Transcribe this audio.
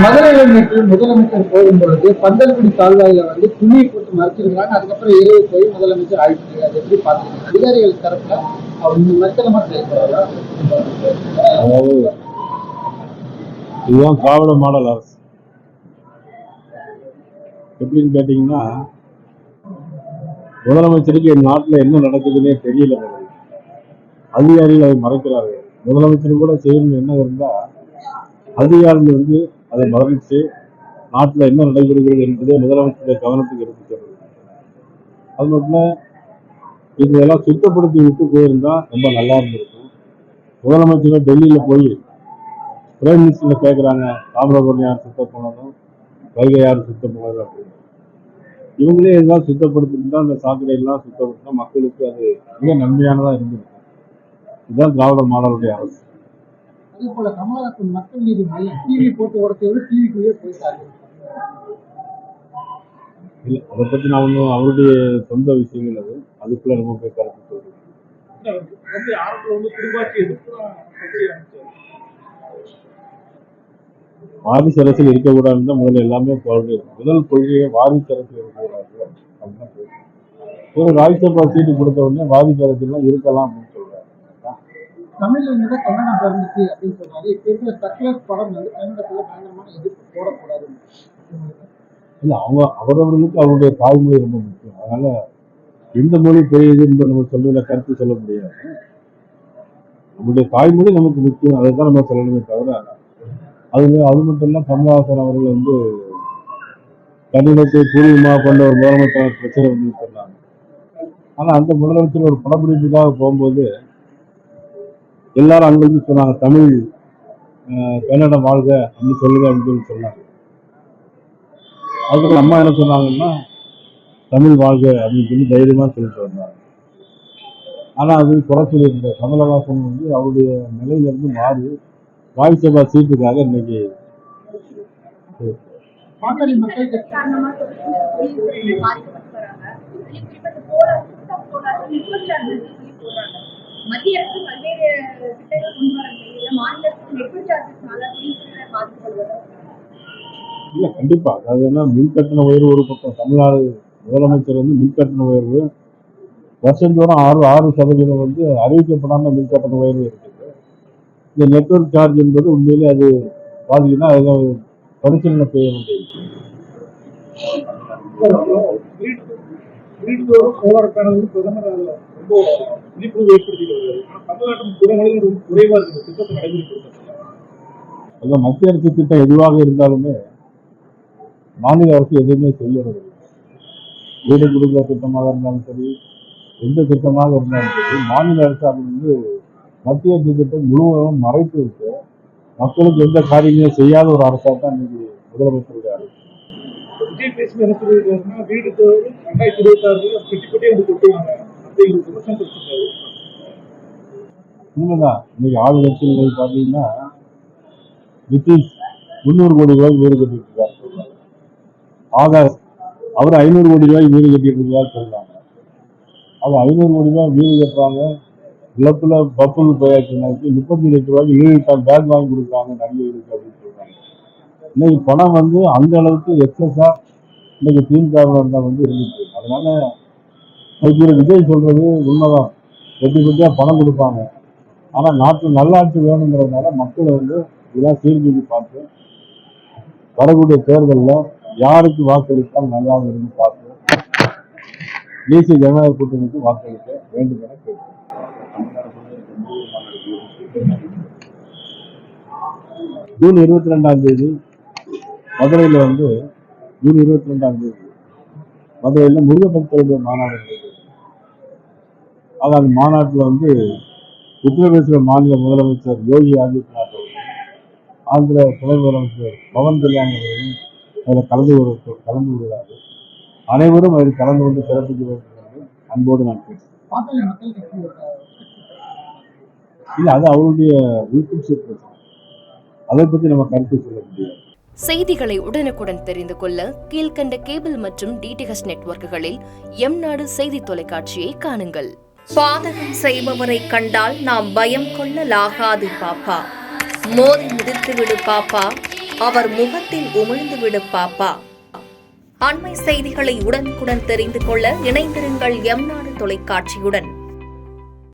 மதுரையில நேற்று முதலமைச்சர் போகும்பொழுது பந்தல்குடி கால்வாயில துணியை போட்டு மறைச்சிருக்காங்க. அதுக்கப்புறம் இரவு போய் முதலமைச்சர் ஆயிடுச்சு. அது எப்படி பாத்தீங்க? அதிகாரிகள் தரப்புல அவர் மெத்தனமா செயல்படுறாரா? அதாவது இதுதான் திராவிட மாடல் அரசு. எப்படின்னு கேட்டீங்கன்னா, முதலமைச்சருக்கு என் நாட்டில் என்ன நடக்குதுன்னே தெரியல. அதிகாரிகள் அதை மறைக்கிறார்கள். முதலமைச்சர் கூட செய்யணும் என்ன இருந்தா அதிகாரிகள் அதை மறைச்சு நாட்டில் என்ன நடைபெறுகிறது என்பதை முதலமைச்சருடைய கவனத்துக்கு எடுத்து சொல்றது. அது மட்டும் இதெல்லாம் சுத்தப்படுத்தி விட்டு போயிருந்தா ரொம்ப நல்லா இருந்திருக்கும். முதலமைச்சர் டெல்லியில போய் பிரைம் மினிஸ்டர்ல கேட்கிறாங்க, தாமிரபரணி யார் சுத்தம் பண்ணணும், வைகை யார் சுத்தம் பண்ணணும் அப்படின்னு. இவங்களே எல்லாம் சுத்தப்படுத்திருந்தா அந்த சாக்கடை எல்லாம் சுத்தப்படுத்தினா மக்களுக்கு அது மிக நன்மையானதா இருந்திருக்கும். இதுதான் திராவிட மாடலுடைய அரசு. அதே போல கமலஹாசன் மக்கள் நீதி மையம் டிவி போட்டு உடச்சது டிவிக்குள்ளே போயிட்டாங்க. இல்லை, அதை பத்தி நான் ஒன்றும் அவருடைய சொந்த விஷயங்கள் அது. அதுக்குள்ள நம்ம போய் கருத்து சொல்றோம். வாரிசு அரசியல் இருக்கக்கூடாதுன்னு தான் முதல்ல எல்லாமே முதல் கொள்கையை வாரிசு அரசியல் இருக்கக்கூடாது அப்படின்னு ராஜ்யசபா சீட்டு கொடுத்த உடனே வாரிசு அரசியல்லாம் இருக்கலாம் அப்படின்னு சொல்றாரு. தமிழ்ல கன்னடம் பிறந்துச்சு அப்படின்னு சொன்னாரு. இப்ப இருக்கிற சக்லஸ் படம் கன்னடத்துல பயங்கரமான எதிர்ப்பு போடக்கூடாது. இல்ல, அவரவர்களுக்கு அவருடைய தாய்மொழி ரொம்ப முக்கியம். அதனால எந்த மொழி பெரியதுன்னு நம்ம சொல்றதுல கருத்து சொல்ல முடியாது. நம்முடைய தாய்மொழி நமக்கு முக்கியம், அதை தான் நம்ம சொல்லணுமே தவிர அது மட்டும் இல்ல. கமலஹாசன் அவர்கள் கன்னடத்தை பூர்வமாக கொண்ட ஒரு முதலமைச்சர் பிரச்சனை சொன்னாங்க. ஆனா அந்த முதலமைச்சர் ஒரு படப்பிடிப்புக்காக போகும்போது எல்லாரும் அங்கிருந்து சொன்னாங்க, தமிழ் கன்னடம் வாழ்க அப்படின்னு சொல்லுங்க அப்படின்னு சொன்னாங்க. அதுக்கு அம்மா என்ன சொன்னாங்கன்னா, தமிழ் வாழ்க அப்படின்னு சொல்லி தைரியமா சொல்லிட்டு வந்தாங்க. ஆனா அது குறை சொல்லியிருந்த கமலஹாசன் அவருடைய நிலையிலிருந்து மாறி ராஜ்யசபா சீட்டுக்காக இன்னைக்கு மத்திய அரசு பல்வேறு திட்டங்கள் கொண்டு வர நிலையில மாநிலத்துக்கு நெட்வொர்க் சார்ஜஸ்னால பாதிக்கப்படுவது. இல்ல, கண்டிப்பா. அதாவது என்ன, மின்கட்டண உயர்வு ஒரு பக்கம். தமிழ்நாடு முதலமைச்சர் மின்கட்டண உயர்வு வருஷந்தோறும் 6% அறிவிக்கப்படாம மின்கட்டண உயர்வு இருக்குது. இந்த நெட்வொர்க் சார்ஜ் என்பது உண்மையிலே அது பாத்தீங்கன்னா அதை பரிசீலனை செய்ய வேண்டியது. சோலார் பேனல் பிரதமர் ரொம்ப விழிப்புணர்வு ஏற்படுத்திக்கிறது. தமிழ்நாட்டின் குறைகள் குறைவா இருக்கு. திட்டத்தை நடைமுறைப்படுத்த மத்திய அரசு திட்டம் எதுவாக இருந்தாலுமே மாநில அரசு எதுவுமே செய்யறது. வீடு குடும்ப திட்டமாக இருந்தாலும் சரி, எந்த திட்டமாக இருந்தாலும் சரி, மாநில அரசு அது மத்திய அரசு திட்டம் முழுவதும் மறைத்து விட்டு மக்களுக்கு எந்த காரியங்களும் செய்யாத ஒரு அரசாக தான் இன்னைக்கு முதலமைச்சருடைய அரசு. விஜய் பேசி என்ன சொல்லியிருக்காருன்னா, வீடு 2026 பெட்டி கொடுத்துருவாங்க அப்படிங்கிற விமர்சனம் கொடுத்துருக்காரு. உண்மைதான். இன்னைக்கு ஆளுநர்கள் பார்த்தீங்கன்னா நிதிஷ் 300 கோடி ரூபாய் வீடு கட்டிட்டு இருக்காரு. ஆகாஷ் அவர் 500 கோடி ரூபாய் வீடு கட்டிட்டு இருக்காரு சொல்றாங்க. அது 500 கோடி ரூபாய் வீடு கட்டுறாங்க, நிலத்துல பப்புக்கு போயாச்சு. 30 லட்சம் ரூபாய்க்கு யூனிஃபார்ம் பேக் வாங்கி கொடுக்குறாங்க நடிகர்களுக்கு அப்படின்னு சொல்றாங்க. இன்னைக்கு பணம் அந்த அளவுக்கு எக்ஸஸா இன்னைக்கு திமுக இருந்துச்சு. அதனால விஜய் சொல்றது உண்மைதான். வெட்டியா பணம் கொடுப்பாங்க. ஆனா நாட்டு நல்லாட்சி வேணுங்கிறதுனால மக்கள் இதெல்லாம் சீர்தூக்கி பார்த்து வரக்கூடிய தேர்தலில் யாருக்கு வாக்களித்தால் நல்லா இருந்து பார்த்து தேசிய ஜனநாயக கூட்டணிக்கு வாக்களிக்க வேண்டும் என கேட்கிறேன். ஜூன் 22ஆம் தேதி மதுரையில் ஜூன் 22ஆம் தேதி மதுரையில் முருகபக்தருடைய மாநாடு நடைபெறும். அந்த மாநாட்டில் உத்தரப்பிரதேச மாநில முதலமைச்சர் யோகி ஆதித்யநாத் அவர்கள், ஆந்திர துணை முதலமைச்சர் பவன் கல்யாண் அவர்களும் அதில் கலந்து கொள்கிறார்கள். அனைவரும் அதில் கலந்து கொண்டு சிறப்பிக்க வேண்டும் என்று அன்போடு நான் பேசுகிறேன். இல்லை, அது அவருடைய உள்கட்சி பிரச்சனை. அதை பற்றி நம்ம கருத்து சொல்ல முடியாது. செய்திகளை உடனுக்குடன் தெரிந்து கொள்ள கீழ்கண்ட கேபிள் மற்றும் டிடிஹெச் நெட்வொர்க்குகளில் எம்நாடு செய்தி தொலைக்காட்சியை காணுங்கள். பாதகம் செய்பவரை கண்டால் நாம் பயம் கொள்ளலாகாது பாப்பா. மோதி மிதித்துவிடு பாப்பா, அவர் முகத்தில் உமிழ்ந்துவிடு பாப்பா. அண்மை செய்திகளை உடனுக்குடன் தெரிந்து கொள்ள இணைந்திருங்கள் எம் நாடு தொலைக்காட்சியுடன்.